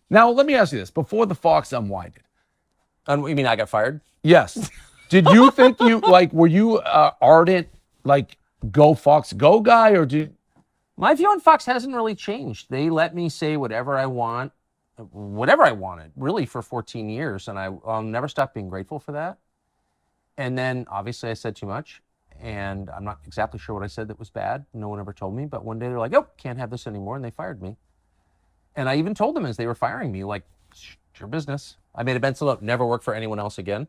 Now, let me ask you this. Before the Fox unwinded. You mean I got fired? Yes. Did you think were you ardent, go Fox, go guy, or did... My view on Fox hasn't really changed. They let me say whatever I want, whatever I wanted, really, for 14 years. And I'll never stop being grateful for that. And then, obviously, I said too much. And I'm not exactly sure what I said that was bad. No one ever told me. But one day they're like, oh, can't have this anymore. And they fired me. And I even told them as they were firing me, like, it's your business. I made a mental note, never work for anyone else again.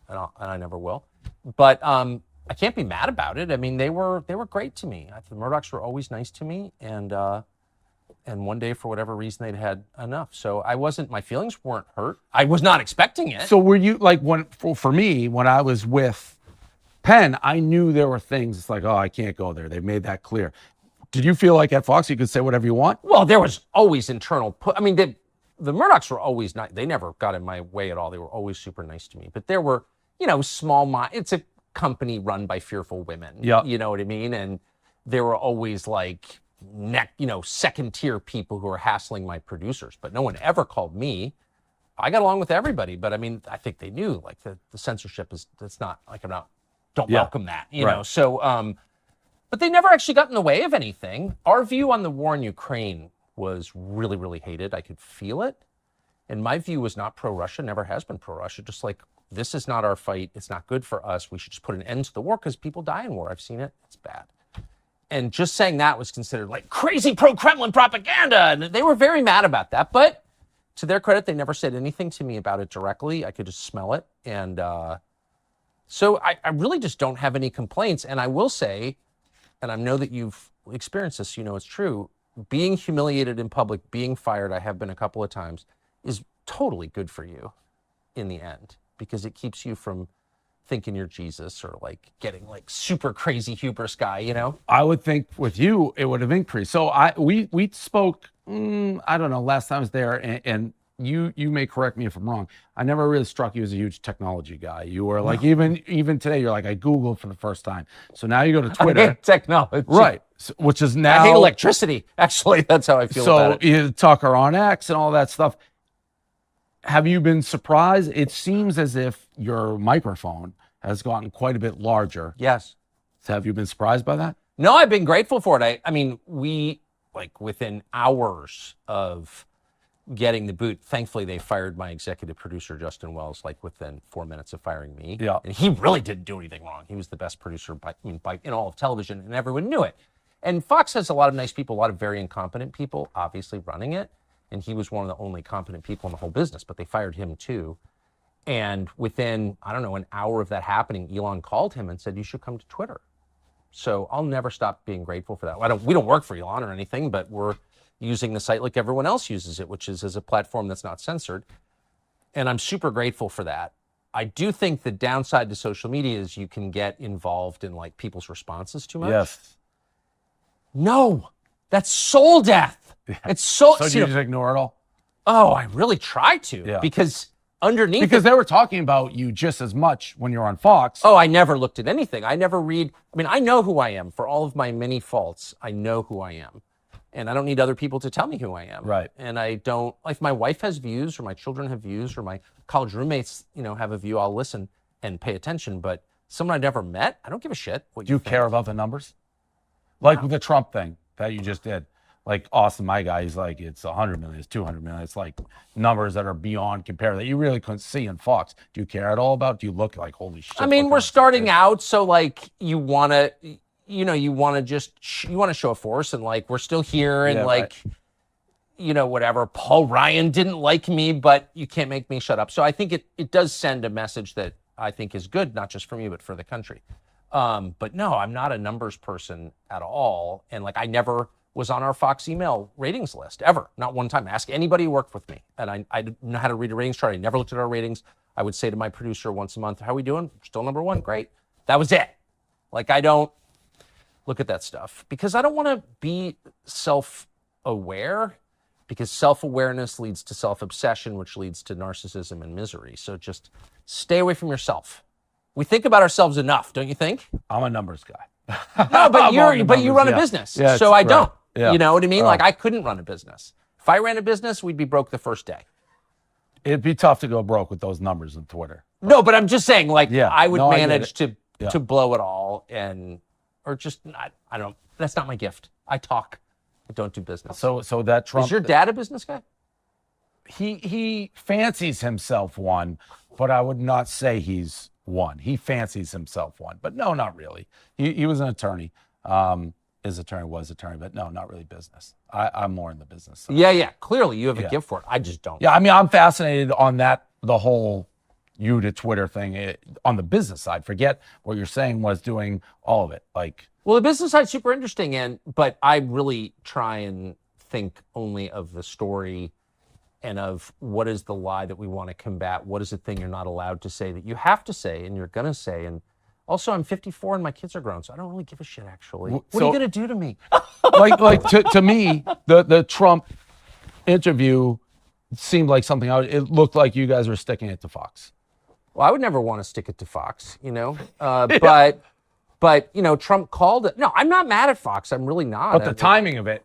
And I never will. But I can't be mad about it. I mean, they were great to me. The Murdochs were always nice to me. And one day, for whatever reason, they'd had enough. So my feelings weren't hurt. I was not expecting it. So were you, for me, when I was with Penn, I knew there were things, it's like, oh, I can't go there. They've made that clear. Did you feel like at Fox you could say whatever you want? Well, there was always internal... the Murdochs were always nice. They never got in my way at all. They were always super nice to me. But there were, it's a company run by fearful women. Yeah. You know what I mean? And there were always second tier people who were hassling my producers. But no one ever called me. I got along with everybody. But I think they knew the censorship it's not don't welcome that, you know. So, but they never actually got in the way of anything. Our view on the war in Ukraine was really, really hated. I could feel it. And my view was not pro-Russia, never has been pro-Russia. Just this is not our fight. It's not good for us. We should just put an end to the war because people die in war. I've seen it. It's bad. And just saying that was considered crazy pro-Kremlin propaganda. And they were very mad about that. But to their credit, they never said anything to me about it directly. I could just smell it. And so I really just don't have any complaints. And I will say, and I know that you've experienced this, it's true, being humiliated in public, being fired, I have been a couple of times, is totally good for you in the end, because it keeps you from thinking you're Jesus or getting super crazy hubris guy, I would think with you, it would have increased. So we spoke, I don't know, last time I was there, and you may correct me if I'm wrong. I never really struck you as a huge technology guy. You were even today, you're I Googled for the first time. So now you go to Twitter. I hate technology. Right. So, which is now. I hate electricity, actually. That's how I feel about it. So Tucker on X and all that stuff. Have you been surprised? It seems as if your microphone has gotten quite a bit larger. Yes. So have you been surprised by that? No, I've been grateful for it. I mean, we, within hours of getting the boot, thankfully they fired my executive producer, Justin Wells, within 4 minutes of firing me. Yeah. And he really didn't do anything wrong. He was the best producer in all of television, and everyone knew it. And Fox has a lot of nice people, a lot of very incompetent people, obviously, running it. And he was one of the only competent people in the whole business, but they fired him too. And within, an hour of that happening, Elon called him and said, you should come to Twitter. So I'll never stop being grateful for that. We don't work for Elon or anything, but we're using the site like everyone else uses it, which is as a platform that's not censored. And I'm super grateful for that. I do think the downside to social media is you can get involved in people's responses too much. Yes. No, that's soul death. Yeah. It's so. So do you just ignore it all? Oh, I really try to, because underneath. Because they were talking about you just as much when you're on Fox. Oh, I never looked at anything. I never read. I know who I am. For all of my many faults, I know who I am. And I don't need other people to tell me who I am. Right. And I don't, if my wife has views or my children have views or my college roommates, have a view, I'll listen and pay attention. But someone I never met, I don't give a shit what Do you care about the numbers? With the Trump thing that you just did. Austin, my guy, he's it's 100 million, it's 200 million. It's numbers that are beyond compare that you really couldn't see in Fox. Do you care at all about? Do you look holy shit? We're starting out, so you want to, you want to show a force, and we're still here, and whatever. Paul Ryan didn't like me, but you can't make me shut up. So I think it does send a message that I think is good, not just for me, but for the country. But no, I'm not a numbers person at all. And I never was on our Fox email ratings list ever. Not one time. Ask anybody who worked with me. And I didn't know how to read a ratings chart. I never looked at our ratings. I would say to my producer once a month, how are we doing? Still number one. Great. That was it. I don't look at that stuff because I don't want to be self-aware, because self-awareness leads to self-obsession, which leads to narcissism and misery. So just stay away from yourself. We think about ourselves enough, don't you think? I'm a numbers guy. No, but you run a business. Yeah, so I don't. Yeah. You know what I mean? Right. I couldn't run a business. If I ran a business, we'd be broke the first day. It'd be tough to go broke with those numbers on Twitter. No, but I'm just saying, like, Yeah. I would No, I get manage it. to blow it all or just not. I don't. That's not my gift. I talk. I don't do business. So that Trump Is your dad a business guy? he fancies himself one, but I would not say he's one. He fancies himself one, but no, not really. He was an attorney. His attorney was attorney, but no, not really business. I'm more in the business side. Yeah. Clearly, you have a gift for it. I just don't. Yeah, I mean, I'm fascinated on the whole you to Twitter thing on the business side. Forget what you're saying was doing all of it. Like, well, the business side's super interesting, but I really try and think only of the story and of what is the lie that we want to combat. What is the thing you're not allowed to say that you have to say and you're going to say? And also, I'm 54 and my kids are grown, so I don't really give a shit, actually. What are you going to do to me? to me, the Trump interview seemed like something it looked like you guys were sticking it to Fox. Well, I would never want to stick it to Fox, but Trump called it. No, I'm not mad at Fox. I'm really not. But the timing of it.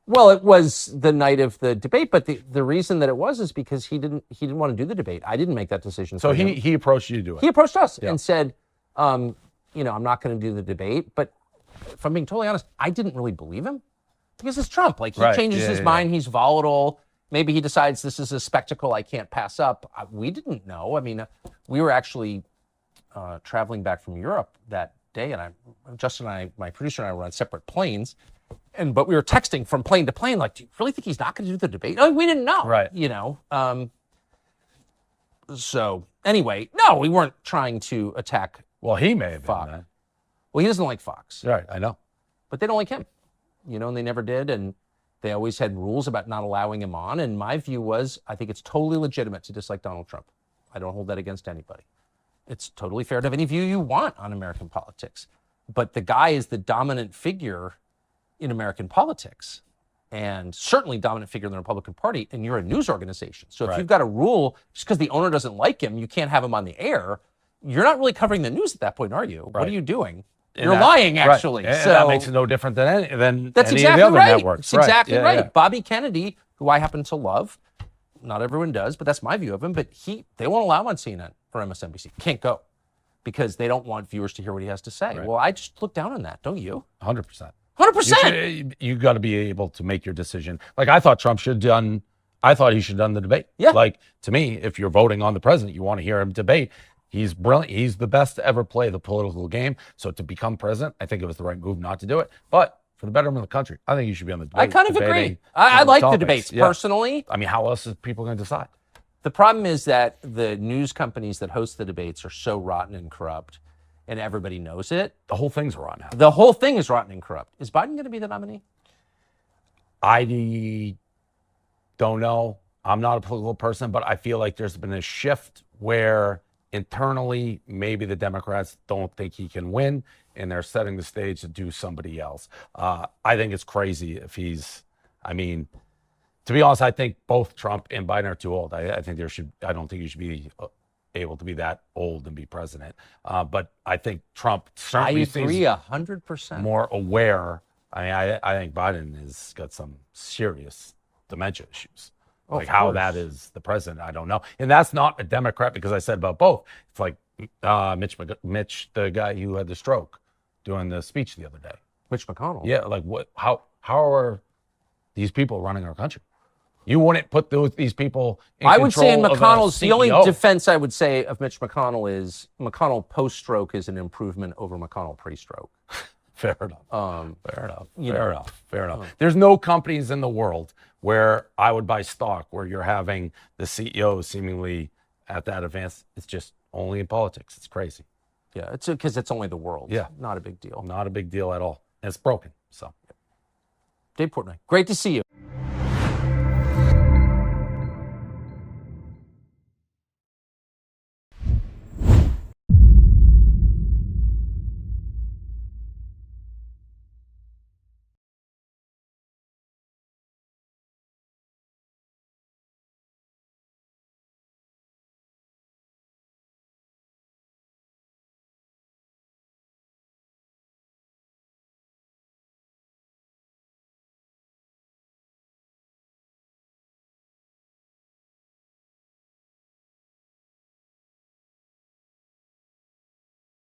Well, it was the night of the debate, but the reason that it was is because he didn't want to do the debate. I didn't make that decision. So he approached you to do it. He approached us and said, I'm not going to do the debate. But if I'm being totally honest, I didn't really believe him because it's Trump. Like, he changes his mind. He's volatile. Maybe he decides this is a spectacle I can't pass up. We didn't know. I mean, we were actually traveling back from Europe that day, and Justin and I, my producer and I, were on separate planes. But we were texting from plane to plane, like, do you really think he's not going to do the debate? Like, we didn't know. Right. So anyway, no, we weren't trying to attack. Well, he may have Fox. been that. Well, he doesn't like Fox. Right, I know. But they don't like him. And they never did. And they always had rules about not allowing him on. And my view was, I think it's totally legitimate to dislike Donald Trump. I don't hold that against anybody. It's totally fair to have any view you want on American politics. But the guy is the dominant figure in American politics, and certainly dominant figure in the Republican Party, and you're a news organization. So if you've got a rule, just because the owner doesn't like him, you can't have him on the air, you're not really covering the news at that point, are you? Right. What are you doing? You're lying, actually. Right. So that makes it no different than that's any exactly of the other right. networks. It's exactly right. Yeah. Bobby Kennedy, who I happen to love, not everyone does, but that's my view of him, but they won't allow him on CNN or MSNBC. Can't go because they don't want viewers to hear what he has to say. Right. Well, I just look down on that, don't you? 100%. 100%. You got to be able to make your decision. Like, I thought he should have done the debate. Yeah. Like, to me, if you're voting on the president, you want to hear him debate. He's brilliant. He's the best to ever play the political game. So to become president, I think it was the right move not to do it. But for the betterment of the country, I think you should be on the debate. I kind of agree. I like the debates personally. I mean, how else is people going to decide? The problem is that the news companies that host the debates are so rotten and corrupt, and everybody knows it. The whole thing's rotten. The whole thing is rotten and corrupt. Is Biden going to be the nominee? I don't know. I'm not a political person, but I feel like there's been a shift where internally maybe the Democrats don't think he can win, and they're setting the stage to do somebody else. I think it's crazy if to be honest, I think both Trump and Biden are too old. I don't think you should be able to be that old and be president. But I think Trump certainly seems 100% more aware. I think Biden has got some serious dementia issues. Like how that is the president, I don't know. And that's not a Democrat, because I said about both. It's like Mitch, the guy who had the stroke, doing the speech the other day. Mitch McConnell. Yeah, like what? How are these people running our country? You wouldn't put these people in I would say in McConnell's, the only CEO. defense I would say of Mitch McConnell is McConnell post-stroke is an improvement over McConnell pre-stroke. Fair enough. Fair enough. There's no companies in the world where I would buy stock where you're having the CEO seemingly at that advanced. It's just only in politics. It's crazy. Yeah, it's because it's only the world. Yeah. Not a big deal. Not a big deal at all. And it's broken. So, Dave Portnoy, great to see you.